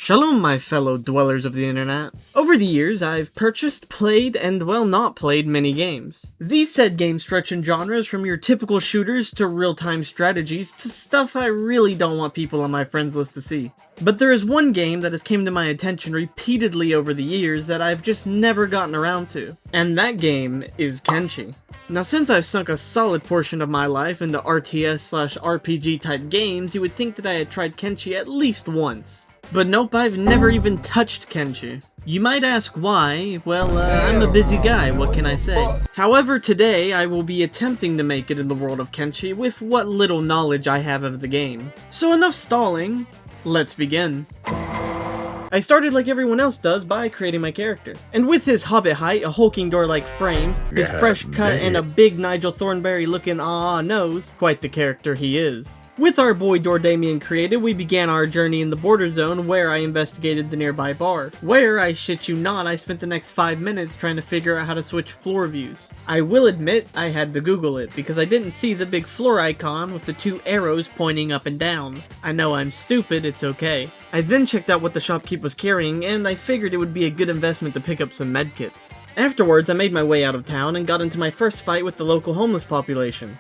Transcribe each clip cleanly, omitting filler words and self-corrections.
Shalom, my fellow dwellers of the internet. Over the years, I've purchased, played, and well not played many games. These said games stretch in genres from your typical shooters to real-time strategies to stuff I really don't want people on my friends list to see. But there is one game that has came to my attention repeatedly over the years that I've just never gotten around to. And that game is Kenshi. Now, since I've sunk a solid portion of my life into RTS/RPG type games, you would think that I had tried Kenshi at least once. But nope, I've never even touched Kenshi. You might ask why. Well, I'm a busy guy, what can I say? However, today I will be attempting to make it in the world of Kenshi with what little knowledge I have of the game. So enough stalling, let's begin. I started like everyone else does by creating my character. And with his hobbit height, a hulking door-like frame, his fresh cut, and a big Nigel Thornberry looking nose, quite the character he is. With our boy Dordamian created, we began our journey in the border zone where I investigated the nearby bar, where, I shit you not, I spent the next 5 minutes trying to figure out how to switch floor views. I will admit, I had to Google it, because I didn't see the big floor icon with the 2 arrows pointing up and down. I know I'm stupid, it's okay. I then checked out what the shopkeep was carrying, and I figured it would be a good investment to pick up some medkits. Afterwards, I made my way out of town and got into my first fight with the local homeless population.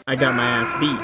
I got my ass beat.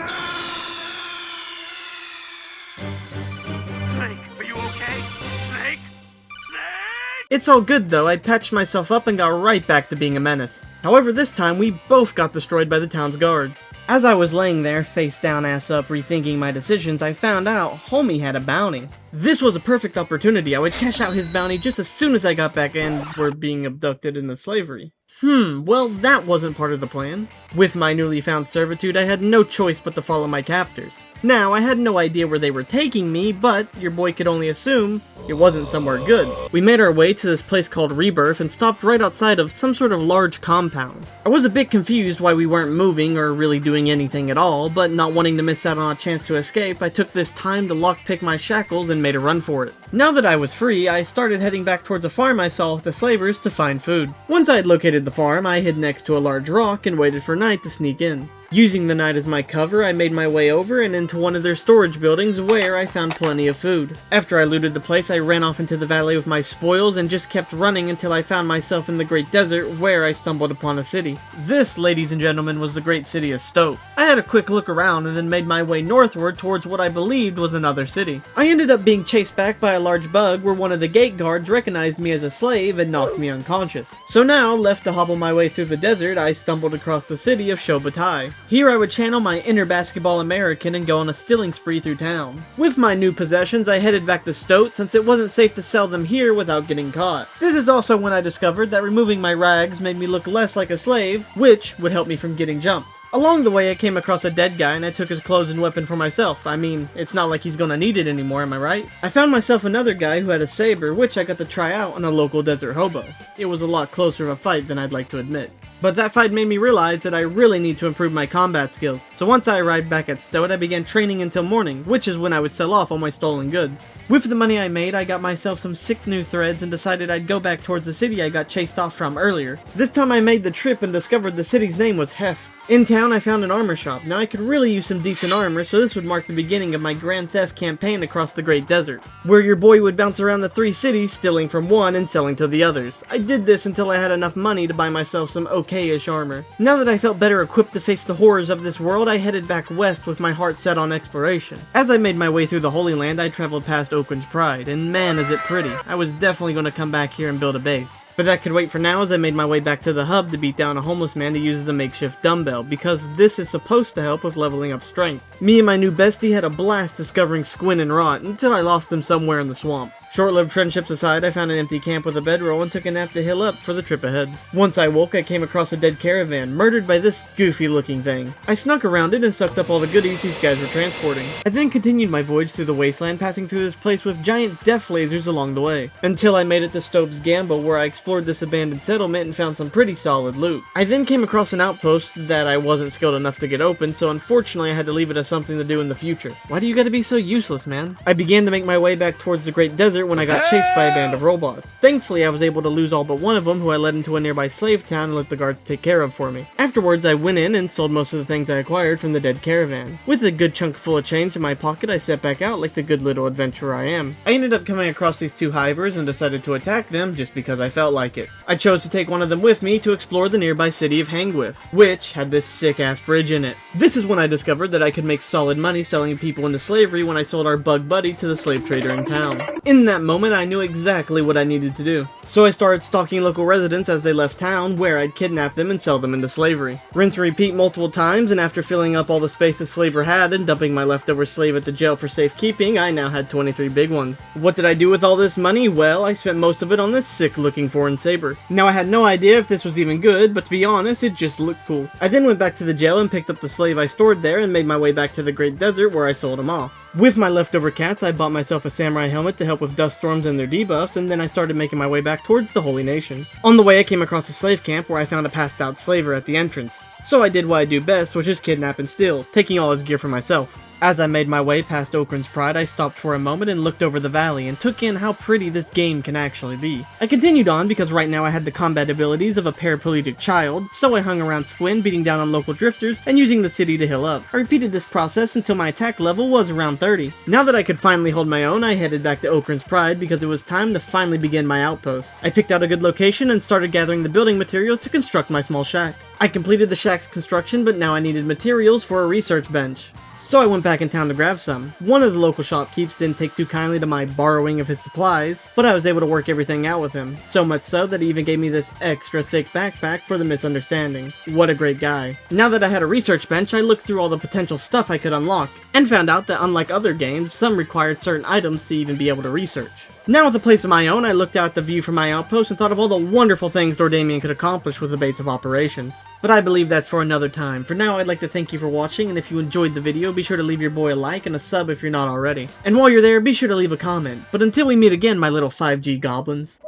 It's all good though, I patched myself up and got right back to being a menace. However, this time we both got destroyed by the town's guards. As I was laying there, face down ass up, rethinking my decisions, I found out homie had a bounty. This was a perfect opportunity. I would cash out his bounty just as soon as I got back and were being abducted into slavery. Well, that wasn't part of the plan. With my newly found servitude, I had no choice but to follow my captors. Now, I had no idea where they were taking me, but your boy could only assume it wasn't somewhere good. We made our way to this place called Rebirth and stopped right outside of some sort of large compound. I was a bit confused why we weren't moving or really doing anything at all, but not wanting to miss out on a chance to escape, I took this time to lockpick my shackles and made a run for it. Now that I was free, I started heading back towards a farm I saw with the slavers to find food. Once I had located the farm, I hid next to a large rock and waited for night to sneak in. Using the night as my cover, I made my way over and into one of their storage buildings where I found plenty of food. After I looted the place, I ran off into the valley with my spoils and just kept running until I found myself in the Great Desert where I stumbled upon a city. This, ladies and gentlemen, was the great city of Stoke. I had a quick look around and then made my way northward towards what I believed was another city. I ended up being chased back by a large bug where one of the gate guards recognized me as a slave and knocked me unconscious. So now, left to hobble my way through the desert, I stumbled across the city of Shobatai. Here I would channel my inner basketball American and go on a stealing spree through town. With my new possessions, I headed back to Stoke since it wasn't safe to sell them here without getting caught. This is also when I discovered that removing my rags made me look less like a slave, which would help me from getting jumped. Along the way, I came across a dead guy and I took his clothes and weapon for myself. I mean, it's not like he's gonna need it anymore, am I right? I found myself another guy who had a saber, which I got to try out on a local desert hobo. It was a lot closer of a fight than I'd like to admit. But that fight made me realize that I really need to improve my combat skills, so once I arrived back at Stowe, I began training until morning, which is when I would sell off all my stolen goods. With the money I made, I got myself some sick new threads and decided I'd go back towards the city I got chased off from earlier. This time I made the trip and discovered the city's name was Hef. In town, I found an armor shop. Now I could really use some decent armor, so this would mark the beginning of my Grand Theft campaign across the Great Desert, where your boy would bounce around the 3 cities, stealing from one and selling to the others. I did this until I had enough money to buy myself some okay-ish armor. Now that I felt better equipped to face the horrors of this world, I headed back west with my heart set on exploration. As I made my way through the Holy Land, I traveled past Oakland's Pride, and man is it pretty. I was definitely going to come back here and build a base. But that could wait for now as I made my way back to the hub to beat down a homeless man to use as a makeshift dumbbell, because this is supposed to help with leveling up strength. Me and my new bestie had a blast discovering Squin and Rot until I lost them somewhere in the swamp. Short-lived friendships aside, I found an empty camp with a bedroll and took a nap to heal up for the trip ahead. Once I woke, I came across a dead caravan, murdered by this goofy-looking thing. I snuck around it and sucked up all the goodies these guys were transporting. I then continued my voyage through the wasteland, passing through this place with giant death lasers along the way, until I made it to Stope's Gamble, where I explored this abandoned settlement and found some pretty solid loot. I then came across an outpost that I wasn't skilled enough to get open, so unfortunately I had to leave it as something to do in the future. Why do you gotta be so useless, man? I began to make my way back towards the Great Desert, desert when I got chased by a band of robots. Thankfully, I was able to lose all but one of them, who I led into a nearby slave town and let the guards take care of for me. Afterwards, I went in and sold most of the things I acquired from the dead caravan. With a good chunk full of change in my pocket, I set back out like the good little adventurer I am. I ended up coming across these two hivers and decided to attack them just because I felt like it. I chose to take one of them with me to explore the nearby city of Hangwith, which had this sick-ass bridge in it. This is when I discovered that I could make solid money selling people into slavery when I sold our bug buddy to the slave trader in town. In that moment, I knew exactly what I needed to do. So I started stalking local residents as they left town, where I'd kidnap them and sell them into slavery. Rinse and repeat multiple times, and after filling up all the space the slaver had and dumping my leftover slave at the jail for safekeeping, I now had 23 big ones. What did I do with all this money? Well, I spent most of it on this sick-looking foreign saber. Now, I had no idea if this was even good, but to be honest, it just looked cool. I then went back to the jail and picked up the slave I stored there and made my way back to the Great Desert, where I sold him off. With my leftover cats, I bought myself a samurai helmet to help with dust storms and their debuffs, and then I started making my way back towards the Holy Nation. On the way, I came across a slave camp where I found a passed out slaver at the entrance. So I did what I do best, which is kidnap and steal, taking all his gear for myself. As I made my way past Okran's Pride, I stopped for a moment and looked over the valley and took in how pretty this game can actually be. I continued on because right now I had the combat abilities of a paraplegic child, so I hung around Squin, beating down on local drifters and using the city to heal up. I repeated this process until my attack level was around 30. Now that I could finally hold my own, I headed back to Okran's Pride because it was time to finally begin my outpost. I picked out a good location and started gathering the building materials to construct my small shack. I completed the shack's construction, but now I needed materials for a research bench. So I went back in town to grab some. One of the local shopkeepers didn't take too kindly to my borrowing of his supplies, but I was able to work everything out with him, so much so that he even gave me this extra thick backpack for the misunderstanding. What a great guy. Now that I had a research bench, I looked through all the potential stuff I could unlock, and found out that unlike other games, some required certain items to even be able to research. Now with a place of my own, I looked out at the view from my outpost and thought of all the wonderful things Dordamian could accomplish with a base of operations. But I believe that's for another time. For now, I'd like to thank you for watching, and if you enjoyed the video, be sure to leave your boy a like and a sub if you're not already. And while you're there, be sure to leave a comment. But until we meet again, my little 5G goblins.